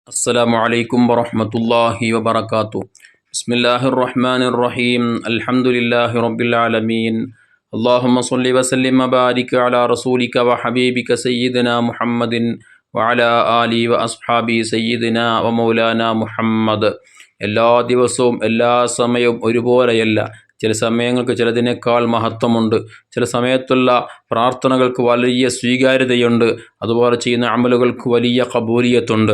അസ്സലാമു അലൈക്കും വറഹ്മത്തുള്ളാഹി വബറകാതുഹു. ബിസ്മില്ലാഹിർ റഹ്മാനിർ റഹീം. അൽഹംദുലില്ലാഹി റബ്ബിൽ ആലമീൻ. അല്ലാഹുമ്മ സ്വല്ലി വസല്ലിം വബാരിക് അലാ റസൂലിക വഹബീബിക സയ്യിദിനാ മുഹമ്മദിൻ വഅലാ ആലി വഅസ്ഹാബി സയ്യിദിനാ വമൗലാനാ മുഹമ്മദ്. എല്ലാ ദിവസവും എല്ലാ സമയവും ഒരുപോലെയല്ല. ചില സമയങ്ങൾക്ക് ചിലതിനേക്കാൾ മഹത്വമുണ്ട്. ചില സമയത്തുള്ള പ്രാർത്ഥനകൾക്ക് വലിയ സ്വീകാര്യതയുണ്ട്. അതുപോലെ ചെയ്യുന്ന അമലുകൾക്ക് വലിയ ഖബൂലിയത്തുണ്ട്.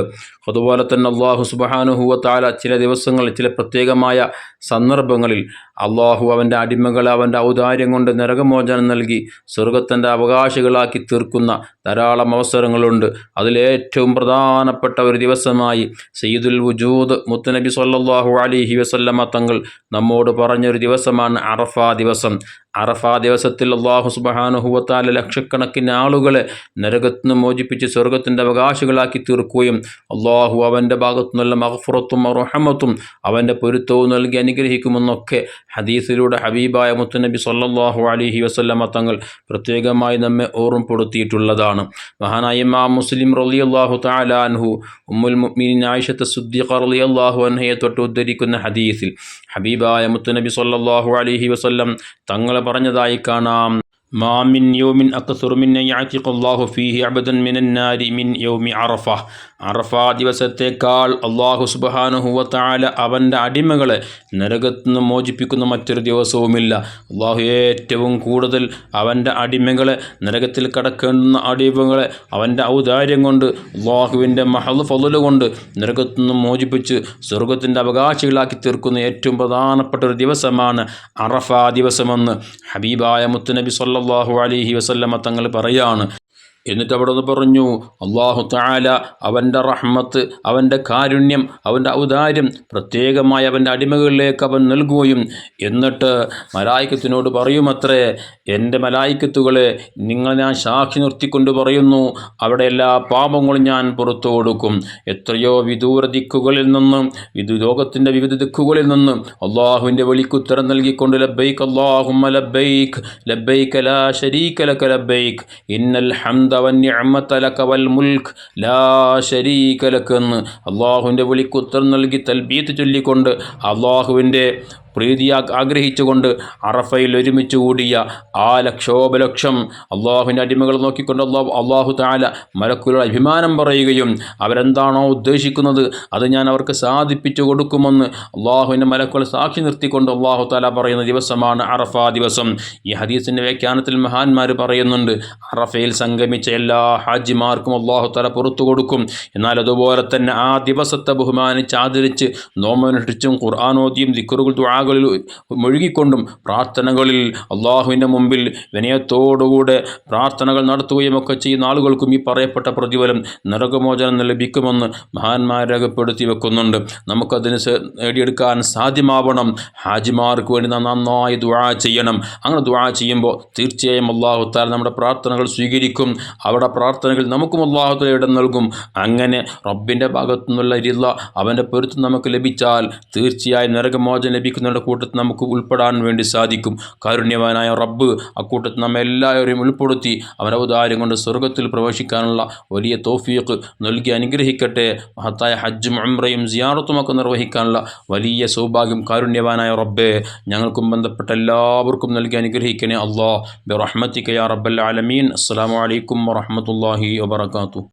അതുപോലെ തന്നെ അള്ളാഹു സുബ്ഹാനഹു വ തആല ചില ദിവസങ്ങളിൽ ചില പ്രത്യേകമായ സന്ദർഭങ്ങളിൽ അള്ളാഹു അവൻ്റെ അടിമകളെ അവൻ്റെ ഔദാര്യം കൊണ്ട് നരകമോചനം നൽകി സ്വർഗത്തിൻ്റെ അവകാശികളാക്കി തീർക്കുന്ന ധാരാളം അവസരങ്ങളുണ്ട്. അതിലേറ്റവും പ്രധാനപ്പെട്ട ഒരു ദിവസമായി സയ്യിദുൽ വുജൂദ് മുത്തുനബി സ്വല്ലല്ലാഹു അലൈഹി വസല്ലമ തങ്ങൾ നമ്മോട് പറഞ്ഞൊരു ദിവസമാണ് അറഫാ ദിവസം. അറഫാ ദിവസത്തിൽ അള്ളാഹു സുബ്ഹാനഹു വ തആല ലക്ഷക്കണക്കിന് ആളുകളെ നരകത്തിൽ നിന്ന് മോചിപ്പിച്ച് സ്വർഗത്തിൻ്റെ അവകാശികളാക്കി തീർക്കുകയും അള്ളാഹു അവൻ്റെ ഭാഗത്തു നിന്നുള്ള മഗ്ഫിറത്തും റഹ്മത്തും അവൻ്റെ പൊരുത്തവും നൽകി അനുഗ്രഹിക്കുമെന്നൊക്കെ ഹദീസിലൂടെ ഹബീബായ മുത്തുനബി സ്വല്ലല്ലാഹു അലൈഹി വസല്ലമ തങ്ങൾ പ്രത്യേകമായി നമ്മെ ഓർമ്മപ്പെടുത്തിയിട്ടുള്ളതാണ്. മഹാനായ ഇമാം മുസ്ലിം റളിയല്ലാഹു തആല അൻഹു ഉമ്മുൽ മുഅ്മിനീൻ ആയിഷത്ത് സിദ്ദീഖ റളിയല്ലാഹു അൻഹയെ തൊട്ട് ഉദ്ധരിക്കുന്ന ഹദീസിൽ ഹബീബായ മുത്തുനബി സ്വല്ലല്ലാഹു അലൈഹി വസല്ലം തങ്ങൾ പറഞ്ഞതായി കാണാം. മാ മിൻ യൗമിൻ അക്സറു മിൻ യഅതിഖല്ലാഹു ഫീഹി അബ്ദൻ മിനൻ നാരി മിൻ യൗമി അറഫ. അറഫാ ദിവസത്തേക്കാൾ അള്ളാഹു സുബ്ഹാനഹു വ തആല അവൻ്റെ അടിമകളെ നരകത്തിൽ നിന്ന് മോചിപ്പിക്കുന്ന മറ്റൊരു ദിവസവുമില്ല. അള്ളാഹു ഏറ്റവും കൂടുതൽ അവൻ്റെ അടിമകളെ നരകത്തിൽ കടക്കുന്ന അടിമകളെ അവൻ്റെ ഔദാര്യം കൊണ്ട് അള്ളാഹുവിൻ്റെ മഹദ് ഫള് കൊണ്ട് നരകത്തിൽ നിന്ന് മോചിപ്പിച്ച് സ്വർഗത്തിൻ്റെ അവകാശികളാക്കി തീർക്കുന്ന ഏറ്റവും പ്രധാനപ്പെട്ട ഒരു ദിവസമാണ് അറഫാ ദിവസമെന്ന് ഹബീബായ മുത്തുനബി സ്വല്ലല്ലാഹു അലൈഹി വസല്ലമ തങ്ങൾ പറയാണ്. എന്നിട്ട് അവിടെ നിന്ന് പറഞ്ഞു, അല്ലാഹു തആല അവൻ്റെ റഹ്മത്ത്, അവൻ്റെ കാരുണ്യം, അവൻ്റെ ഔദാര്യം പ്രത്യേകമായി അവൻ്റെ അടിമകളിലേക്ക് അവൻ നൽകുകയും എന്നിട്ട് മലായികത്തിനോട് പറയുമത്രേ, എൻ്റെ മലായികത്തുകളെ നിങ്ങൾ ഞാൻ സാക്ഷി നിർത്തിക്കൊണ്ട് പറയുന്നു, അവിടെ എല്ലാ പാപങ്ങളും ഞാൻ പുറത്തു കൊടുക്കും. എത്രയോ വിദൂര ദിക്കുകളിൽ നിന്നും ലോകത്തിൻ്റെ വിവിധ ദിക്കുകളിൽ നിന്നും അള്ളാഹുവിൻ്റെ വിളിക്കുത്തരം നൽകിക്കൊണ്ട് ലബ്ബൈക് അല്ലാഹുമ്മ ലബ്ബൈക് ലബ്ബൈക ലാ ശരീക ലക ലബ്ബൈക് ഇന്നൽ ഹംദ വന്നിഅമത ലക വൽ മുൽക്ക് ലാ ശരീക ലക എന്ന് അള്ളാഹുവിൻ്റെ വിളിക്കുത്തരം നൽകി തൽബീത്ത് ചൊല്ലിക്കൊണ്ട് അള്ളാഹുവിൻ്റെ പ്രീതി ആഗ്രഹിച്ചുകൊണ്ട് അറഫയിൽ ഒരുമിച്ച് കൂടിയ ആ ലക്ഷോപലക്ഷം അള്ളാഹുവിൻ്റെ അടിമകൾ നോക്കിക്കൊണ്ട് അള്ളാഹു തആല മലക്കുകളുടെ അഭിമാനം പറയുകയും അവരെന്താണോ ഉദ്ദേശിക്കുന്നത് അത് ഞാൻ അവർക്ക് സാധിപ്പിച്ചു കൊടുക്കുമെന്ന് അള്ളാഹുവിൻ്റെ മലക്കുകളെ സാക്ഷി നിർത്തിക്കൊണ്ട് അള്ളാഹു തആല പറയുന്ന ദിവസമാണ് അറഫാ ദിവസം. ഈ ഹദീസിൻ്റെ വ്യാഖ്യാനത്തിൽ മഹാന്മാർ പറയുന്നുണ്ട്, അറഫയിൽ സംഗമിച്ച എല്ലാ ഹാജിമാർക്കും അള്ളാഹു തആല പുറത്തു കൊടുക്കും. എന്നാൽ അതുപോലെ തന്നെ ആ ദിവസത്തെ ബഹുമാനിച്ച് ആദരിച്ച് നോമ്പനുഷ്ഠിച്ചും ഖുർആനോദിയും ദിക്റുകൾ ദുആകളിൽ മുഴുകിക്കൊണ്ടും പ്രാർത്ഥനകളിൽ അള്ളാഹുവിൻ്റെ മുമ്പിൽ വിനയത്തോടുകൂടെ പ്രാർത്ഥനകൾ നടത്തുകയും ഒക്കെ ചെയ്യുന്ന ആളുകൾക്കും ഈ പറയപ്പെട്ട പ്രതിഫലം നരകമോചനം ലഭിക്കുമെന്ന് മഹാന്മാർ രേഖപ്പെടുത്തി വെക്കുന്നുണ്ട്. നമുക്കതിന് നേടിയെടുക്കാൻ സാധ്യമാവണം. ഹാജിമാർക്ക് വേണ്ടി നാം നന്നായി ദുആ ചെയ്യണം. അങ്ങനെ ദുആ ചെയ്യുമ്പോൾ തീർച്ചയായും അള്ളാഹു തആല നമ്മുടെ പ്രാർത്ഥനകൾ സ്വീകരിക്കും. അവിടെ പ്രാർത്ഥനകൾ നമുക്കും അള്ളാഹു തആല ഇടം നൽകും. അങ്ങനെ റബ്ബിൻ്റെ ഭാഗത്തു നിന്നുള്ള റിള, അവൻ്റെ പൊരുത്തം നമുക്ക് ലഭിച്ചാൽ തീർച്ചയായും നരകമോചനം ലഭിക്കുന്നവരുടെ കൂട്ടത്തിൽ നമുക്ക് ഉൾപ്പെടാൻ വേണ്ടി സാധിക്കും. കാരുണ്യവാനായ റബ്ബ് അക്കൂട്ടത്തിൽ നമ്മെ എല്ലാവരെയും ഉൾപ്പെടുത്തി അവൻ്റെ ഔദാര്യം കൊണ്ട് സ്വർഗത്തിൽ പ്രവേശിക്കാനുള്ള വലിയ തൗഫീഖ് നൽകി അനുഗ്രഹിക്കട്ടെ. മഹത്തായ ഹജ്ജും ഉംറയും സിയാറത്തുമൊക്കെ നിർവഹിക്കാനുള്ള വലിയ സൗഭാഗ്യം കാരുണ്യവാനായ റബ്ബേ ഞങ്ങൾക്കും ബന്ധപ്പെട്ട എല്ലാവർക്കും നൽകി അനുഗ്രഹിക്കണേ അല്ലാഹ് ബിറഹ്മതിക യാ റബ്ബൽ ആലമീൻ. അസ്സലാമു അലൈക്കും വറഹ്മത്തുള്ളാഹി വബറകാതുഹു.